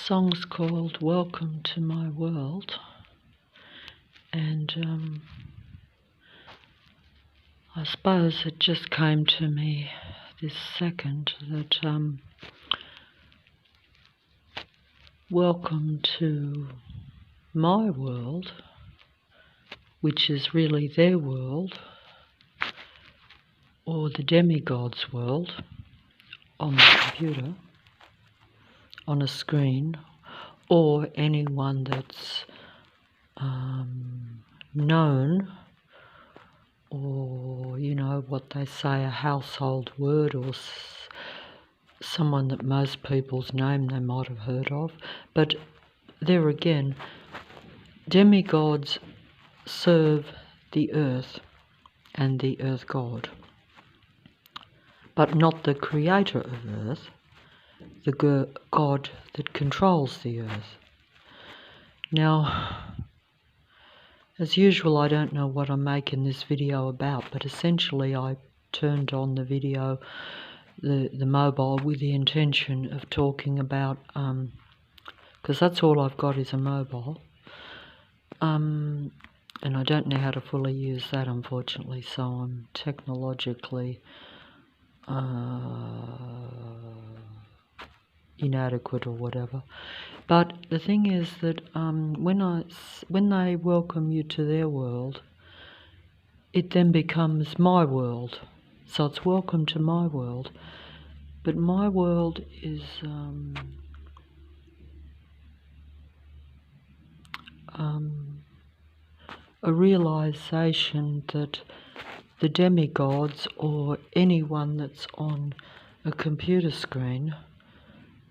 song's called Welcome to My World, and I suppose it just came to me this second that welcome to my world, which is really their world, or the demigod's world, on the computer, on a screen, or anyone that's known, or, you know, what they say, a household word, or someone that most people's name they might have heard of. But there again, demigods serve the earth and the earth god, but not the creator of earth, the god that controls the earth. Now, as usual, I don't know what I'm making this video about, but essentially I turned on the video, the mobile, with the intention of talking about, because that's all I've got is a mobile, and I don't know how to fully use that, unfortunately, so I'm technologically inadequate or whatever. But the thing is that when they welcome you to their world, it then becomes my world. So it's welcome to my world. But my world is a realization that the demigods, or anyone that's on a computer screen,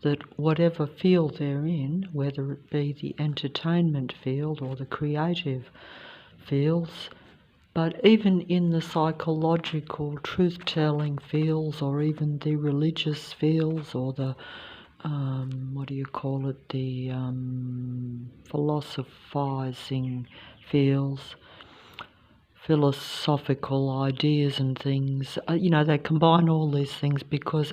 that whatever field they're in, whether it be the entertainment field or the creative fields, but even in the psychological truth-telling fields, or even the religious fields, or the the philosophizing fields, philosophical ideas and things, they combine all these things because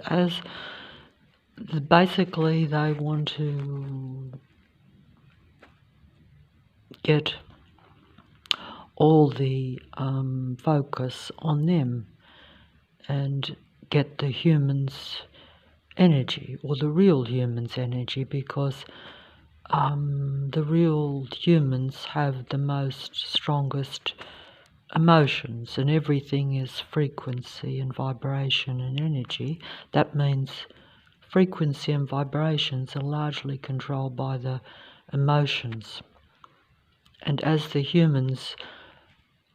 basically they want to get all the focus on them and get the human's energy, or the real human's energy, because the real humans have the most strongest emotions, and everything is frequency and vibration and energy. That means frequency and vibrations are largely controlled by the emotions. And as the humans,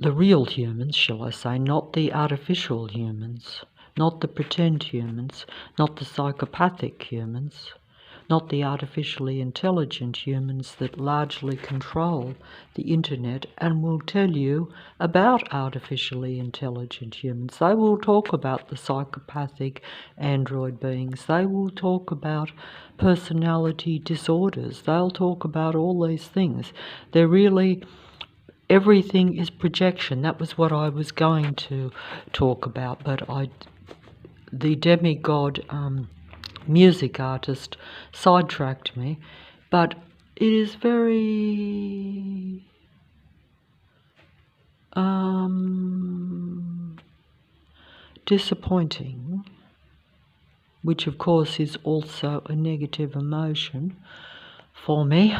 the real humans, shall I say, not the artificial humans, not the pretend humans, not the psychopathic humans, not the artificially intelligent humans that largely control the internet and will tell you about artificially intelligent humans. They will talk about the psychopathic android beings. They will talk about personality disorders. They'll talk about all these things. They're really, everything is projection. That was what I was going to talk about, but the demigod music artist sidetracked me. But it is very disappointing, which of course is also a negative emotion for me.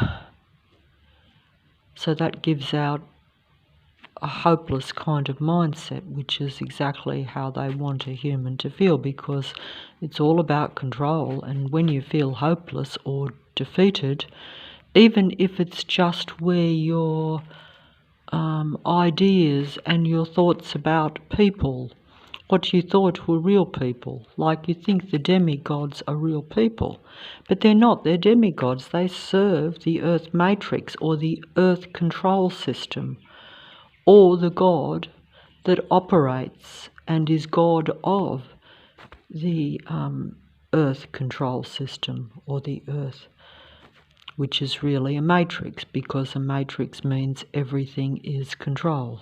So that gives out a hopeless kind of mindset, which is exactly how they want a human to feel, because it's all about control. And when you feel hopeless or defeated, even if it's just where your ideas and your thoughts about people, what you thought were real people, like you think the demigods are real people, but they're not. They're demigods. They serve the earth matrix, or the earth control system, or the god that operates and is god of the earth control system, or the earth, which is really a matrix, because a matrix means everything is control,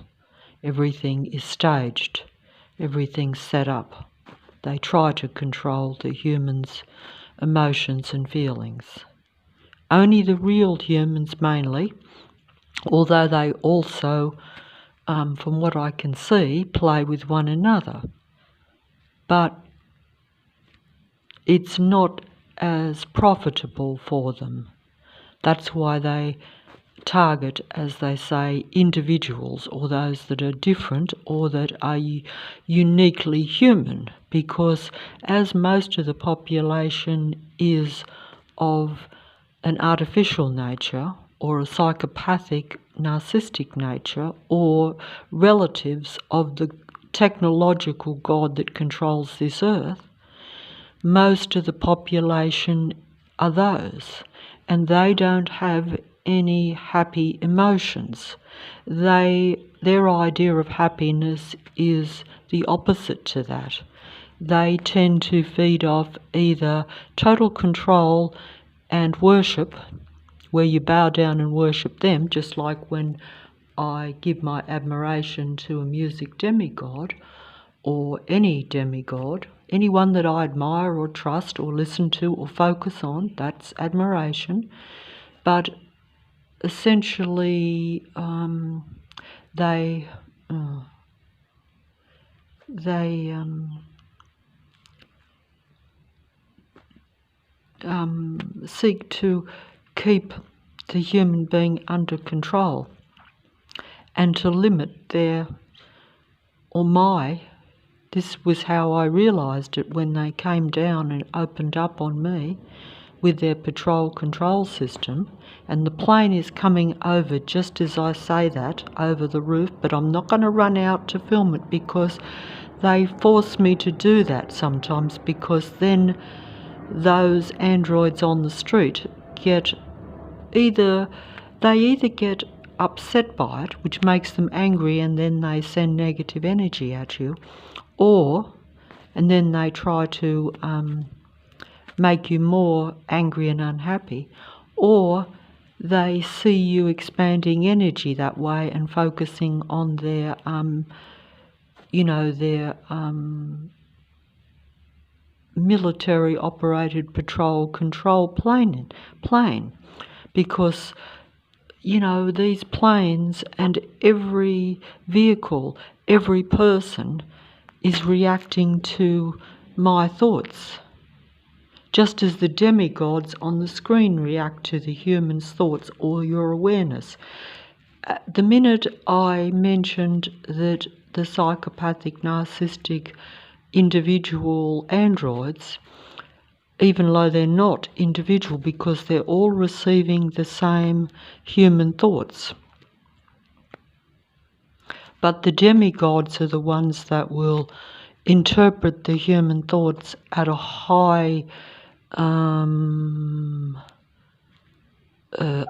everything is staged, everything's set up. They try to control the human's emotions and feelings, Only the real humans mainly, although they also, from what I can see, play with one another. But it's not as profitable for them. That's why they target, as they say, individuals, or those that are different or that are uniquely human, because as most of the population is of an artificial nature or a psychopathic narcissistic nature or relatives of the technological god that controls this earth, most of the population are those, and they don't have any happy emotions. Their idea of happiness is the opposite to that. They tend to feed off either total control and worship, where you bow down and worship them, just like when I give my admiration to a music demigod, or any demigod, anyone that I admire or trust or listen to or focus on, that's admiration. But essentially, they seek to keep the human being under control and to limit their, or my, this was how I realised it when they came down and opened up on me with their patrol control system, and the plane is coming over just as I say that, over the roof, but I'm not going to run out to film it because they force me to do that sometimes, because then those androids on the street get either get upset by it, which makes them angry, and then they send negative energy at you, and then they try to make you more angry and unhappy, or they see you expanding energy that way and focusing on their military operated patrol control plane, because these planes and every vehicle, every person is reacting to my thoughts, just as the demigods on the screen react to the human's thoughts or your awareness. The minute I mentioned that the psychopathic, narcissistic, individual androids, even though they're not individual because they're all receiving the same human thoughts, but the demigods are the ones that will interpret the human thoughts at a high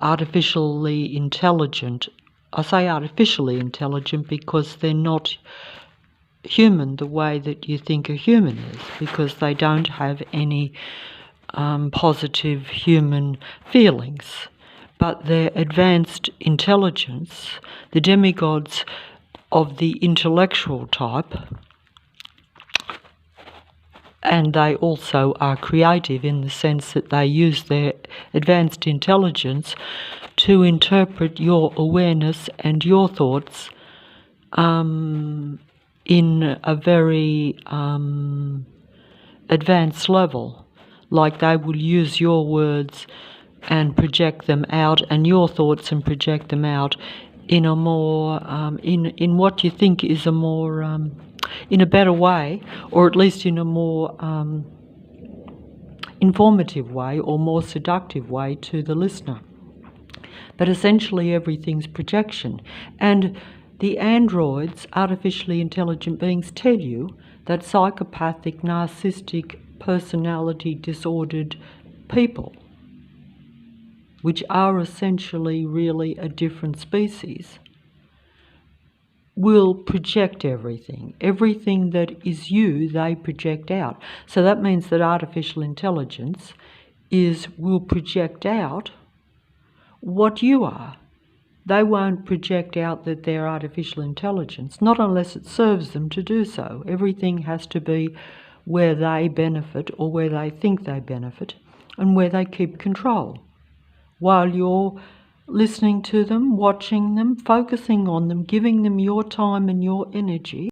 artificially intelligent. I say artificially intelligent because they're not human the way that you think a human is, because they don't have any positive human feelings. But their advanced intelligence, the demigods of the intellectual type, and they also are creative in the sense that they use their advanced intelligence to interpret your awareness and your thoughts in a very advanced level. Like they will use your words and project them out, and your thoughts and project them out in a more, in what you think is a more, in a better way, or at least in a more informative way or more seductive way to the listener. But essentially everything's projection. And the androids, artificially intelligent beings, tell you that psychopathic, narcissistic, personality disordered people, which are essentially really a different species, will project everything. Everything that is you, they project out. So that means that artificial intelligence will project out what you are. They won't project out that they're artificial intelligence, not unless it serves them to do so. Everything has to be where they benefit or where they think they benefit and where they keep control. while you're listening to them, watching them, focusing on them, giving them your time and your energy.